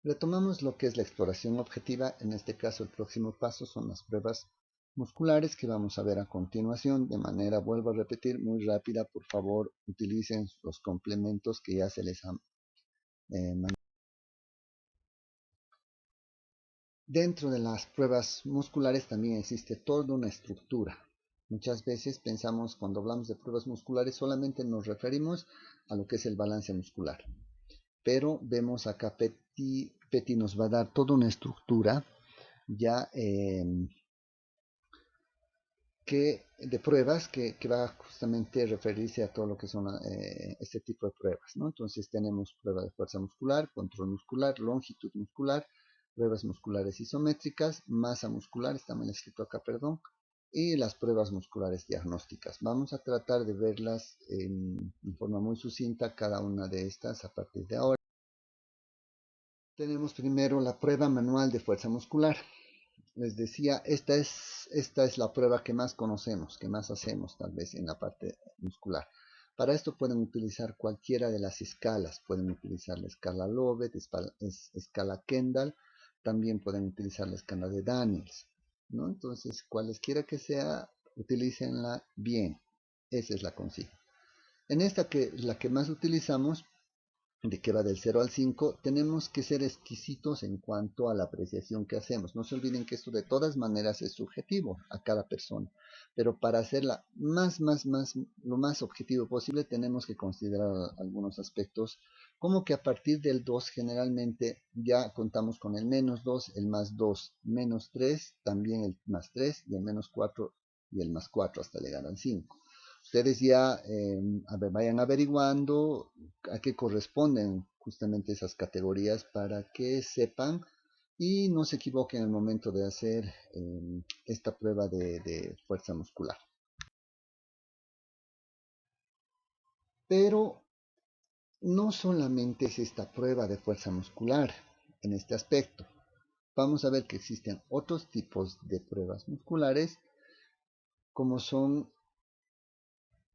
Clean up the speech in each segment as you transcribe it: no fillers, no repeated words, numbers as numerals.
Retomamos lo que es la exploración objetiva. En este caso, el próximo paso son las pruebas musculares que vamos a ver a continuación. De manera, vuelvo a repetir, muy rápida. Por favor, utilicen los complementos que ya se les han mandado. Dentro de las pruebas musculares también existe toda una estructura. Muchas veces pensamos, cuando hablamos de pruebas musculares, solamente nos referimos a lo que es el balance muscular. Pero vemos acá, Petty nos va a dar toda una estructura ya de pruebas que va justamente a referirse a todo lo que son este tipo de pruebas, ¿no? Entonces tenemos prueba de fuerza muscular, control muscular, longitud muscular, pruebas musculares isométricas, masa muscular, está mal escrito acá, perdón, y las pruebas musculares diagnósticas. Vamos a tratar de verlas en forma muy sucinta, cada una de estas a partir de ahora. Tenemos primero la prueba manual de fuerza muscular. Les decía, esta es la prueba que más conocemos, que más hacemos tal vez en la parte muscular. Para esto pueden utilizar cualquiera de las escalas. Pueden utilizar la escala Lovett, escala Kendall, también pueden utilizar la escala de Daniels, ¿no? Entonces, cualesquiera que sea, utilícenla bien. Esa es la consigna. En esta, que la que más utilizamos, de que va del 0 al 5, tenemos que ser exquisitos en cuanto a la apreciación que hacemos. No se olviden que esto de todas maneras es subjetivo a cada persona, pero para hacerla lo más objetivo posible, tenemos que considerar algunos aspectos, como que a partir del 2 generalmente ya contamos con el menos 2, el más 2, menos 3, también el más 3 y el menos 4 y el más 4 hasta llegar al 5. Ustedes ya vayan averiguando a qué corresponden justamente esas categorías para que sepan y no se equivoquen en el momento de hacer esta prueba de fuerza muscular. Pero no solamente es esta prueba de fuerza muscular en este aspecto. Vamos a ver que existen otros tipos de pruebas musculares, como son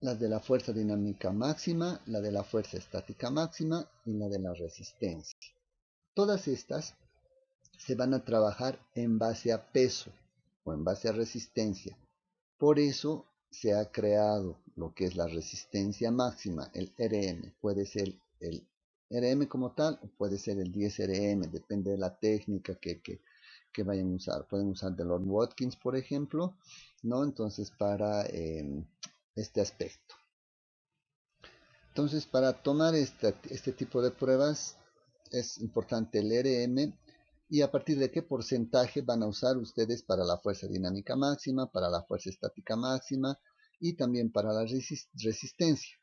las de la fuerza dinámica máxima, la de la fuerza estática máxima y la de la resistencia. Todas estas se van a trabajar en base a peso o en base a resistencia. Por eso se ha creado lo que es la resistencia máxima, el RM. Puede ser el RM como tal o puede ser el 10 RM, depende de la técnica que vayan a usar. Pueden usar de Lord Watkins, por ejemplo, ¿no? Entonces, para este aspecto. Entonces, para tomar este tipo de pruebas es importante el RM y a partir de qué porcentaje van a usar ustedes para la fuerza dinámica máxima, para la fuerza estática máxima y también para la resistencia.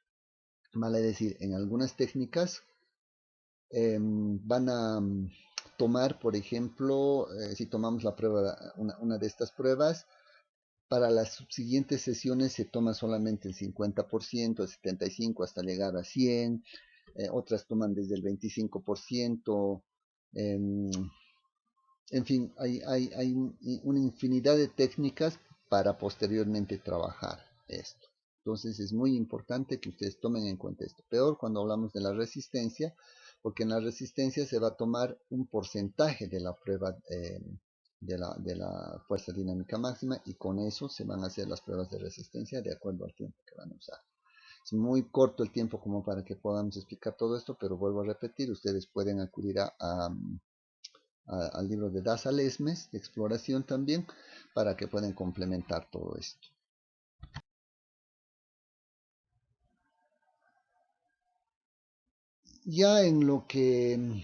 Vale decir, en algunas técnicas van a tomar, por ejemplo, si tomamos la prueba, una de estas pruebas, para las subsiguientes sesiones se toma solamente el 50%, el 75% hasta llegar a 100%, otras toman desde el 25%, en fin, hay una infinidad de técnicas para posteriormente trabajar esto. Entonces es muy importante que ustedes tomen en cuenta esto. Peor cuando hablamos de la resistencia, porque en la resistencia se va a tomar un porcentaje de la prueba de la fuerza dinámica máxima y con eso se van a hacer las pruebas de resistencia de acuerdo al tiempo que van a usar. Es muy corto el tiempo como para que podamos explicar todo esto, pero vuelvo a repetir, ustedes pueden acudir al libro de Daza Lesmes, de exploración también, para que puedan complementar todo esto. Ya en lo que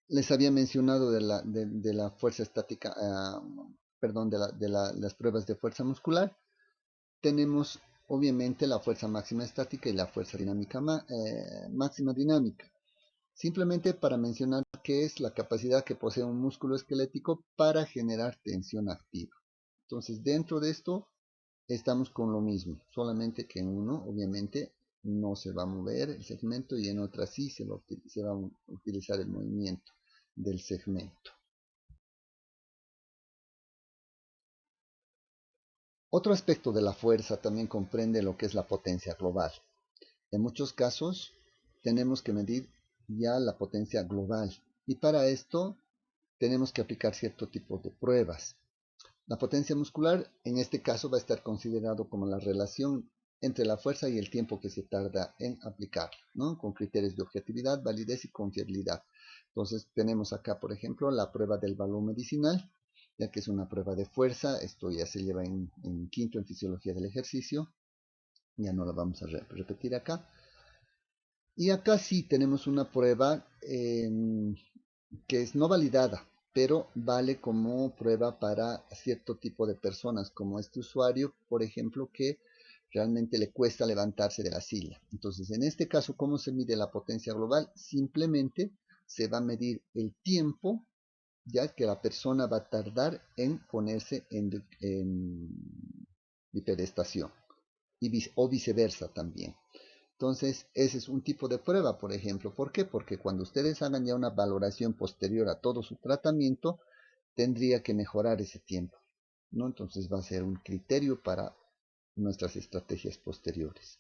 les había mencionado de la fuerza estática, perdón, las pruebas de fuerza muscular, tenemos obviamente la fuerza máxima estática y la fuerza dinámica máxima dinámica. Simplemente para mencionar qué es la capacidad que posee un músculo esquelético para generar tensión activa. Entonces, dentro de esto estamos con lo mismo, solamente que en uno, obviamente, no se va a mover el segmento y en otra sí se va a utilizar el movimiento del segmento. Otro aspecto de la fuerza también comprende lo que es la potencia global. En muchos casos tenemos que medir ya la potencia global, Y para esto tenemos que aplicar cierto tipo de pruebas. La potencia muscular en este caso va a estar considerado como la relación entre la fuerza y el tiempo que se tarda en aplicarla, ¿no? Con criterios de objetividad, validez y confiabilidad. Entonces tenemos acá, por ejemplo, la prueba del balón medicinal, ya que es una prueba de fuerza. Esto ya se lleva en quinto en fisiología del ejercicio. Ya no la vamos a repetir acá. Y acá sí tenemos una prueba que es no validada, pero vale como prueba para cierto tipo de personas, como este usuario, por ejemplo, que realmente le cuesta levantarse de la silla. Entonces, en este caso, ¿cómo se mide la potencia global? Simplemente se va a medir el tiempo ya que la persona va a tardar en ponerse en bipedestación o viceversa también. Entonces, ese es un tipo de prueba, por ejemplo. ¿Por qué? Porque cuando ustedes hagan ya una valoración posterior a todo su tratamiento, tendría que mejorar ese tiempo, ¿no? Entonces va a ser un criterio para nuestras estrategias posteriores.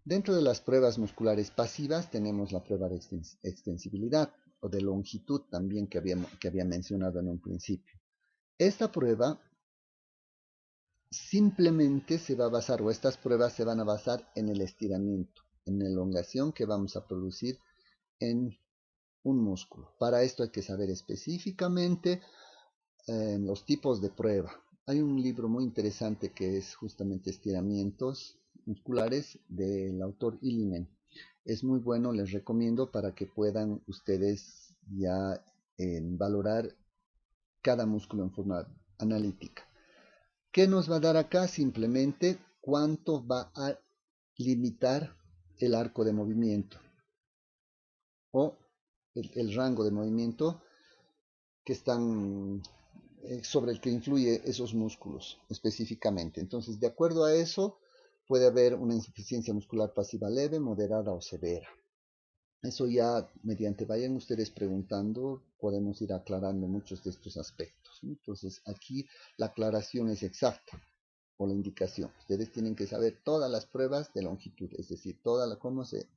Dentro de las pruebas musculares pasivas tenemos la prueba de extensibilidad o de longitud también que había mencionado en un principio. Esta prueba simplemente se va a basar, o estas pruebas se van a basar en el estiramiento, en la elongación que vamos a producir en un músculo. Para esto hay que saber específicamente los tipos de prueba. Hay un libro muy interesante que es justamente estiramientos musculares del autor Ilinen. Es muy bueno, les recomiendo para que puedan ustedes ya valorar cada músculo en forma analítica. ¿Qué nos va a dar acá? Simplemente cuánto va a limitar el arco de movimiento o el rango de movimiento que están sobre el que influye esos músculos específicamente. Entonces, de acuerdo a eso, puede haber una insuficiencia muscular pasiva leve, moderada o severa. Eso ya, mediante vayan ustedes preguntando, podemos ir aclarando muchos de estos aspectos, ¿no? Entonces, aquí la aclaración es exacta, o la indicación. Ustedes tienen que saber todas las pruebas de longitud, es decir, cómo se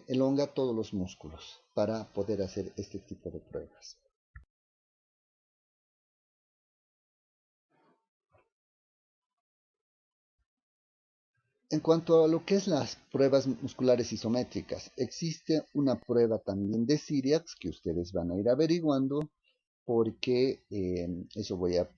elonga todos los músculos para poder hacer este tipo de pruebas. En cuanto a lo que es las pruebas musculares isométricas, existe una prueba también de Cyriax que ustedes van a ir averiguando porque eso voy a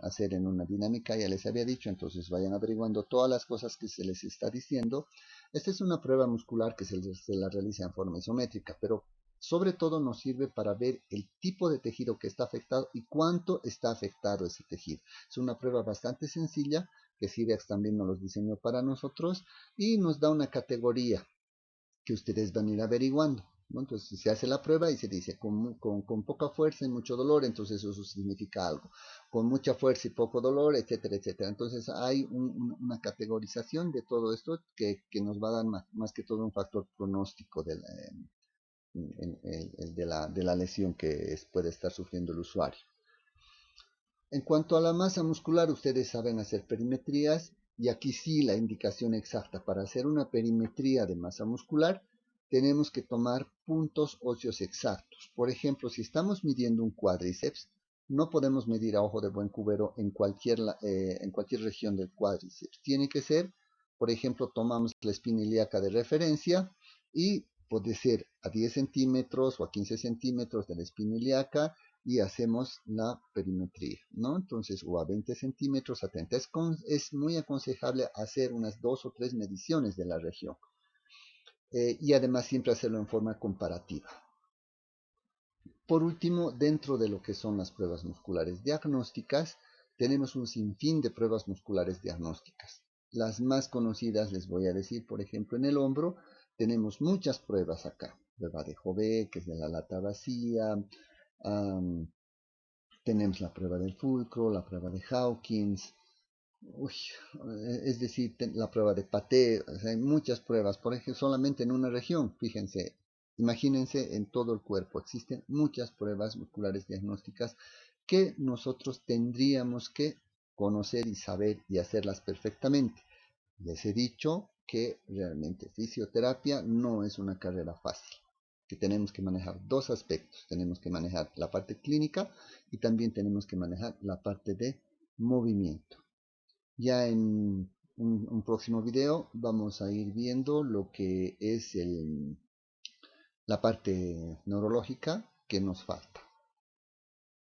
hacer en una dinámica, ya les había dicho, entonces vayan averiguando todas las cosas que se les está diciendo. Esta es una prueba muscular que se la realiza en forma isométrica, pero sobre todo nos sirve para ver el tipo de tejido que está afectado y cuánto está afectado ese tejido. Es una prueba bastante sencilla que Cyriax también nos los diseñó para nosotros y nos da una categoría que ustedes van a ir averiguando, ¿no? Entonces se hace la prueba y se dice con poca fuerza y mucho dolor, entonces eso significa algo. Con mucha fuerza y poco dolor, etcétera, etcétera. Entonces hay una categorización de todo esto que nos va a dar más que todo un factor pronóstico de la lesión que puede estar sufriendo el usuario. En cuanto a la masa muscular, ustedes saben hacer perimetrías y aquí sí la indicación exacta. Para hacer una perimetría de masa muscular tenemos que tomar puntos óseos exactos. Por ejemplo, si estamos midiendo un cuádriceps, no podemos medir a ojo de buen cubero en cualquier región del cuádriceps. Tiene que ser, por ejemplo, tomamos la espina ilíaca de referencia y puede ser a 10 centímetros o a 15 centímetros de la espina ilíaca y hacemos la perimetría, ¿no? Entonces, o a 20 centímetros, a 30. Es muy aconsejable hacer unas 2 o 3 mediciones de la región. Y además siempre hacerlo en forma comparativa. Por último, dentro de lo que son las pruebas musculares diagnósticas, tenemos un sinfín de pruebas musculares diagnósticas. Las más conocidas les voy a decir, por ejemplo, en el hombro, tenemos muchas pruebas acá. Prueba de Jové, que es de la lata vacía, tenemos la prueba del fulcro, la prueba de Hawkins, es decir, la prueba de Paté, o sea, hay muchas pruebas, por ejemplo, solamente en una región, fíjense, imagínense en todo el cuerpo, existen muchas pruebas musculares diagnósticas que nosotros tendríamos que conocer y saber y hacerlas perfectamente. Les he dicho que realmente fisioterapia no es una carrera fácil, que tenemos que manejar dos aspectos. Tenemos que manejar la parte clínica y también tenemos que manejar la parte de movimiento. Ya en un próximo video vamos a ir viendo lo que es la parte neurológica que nos falta.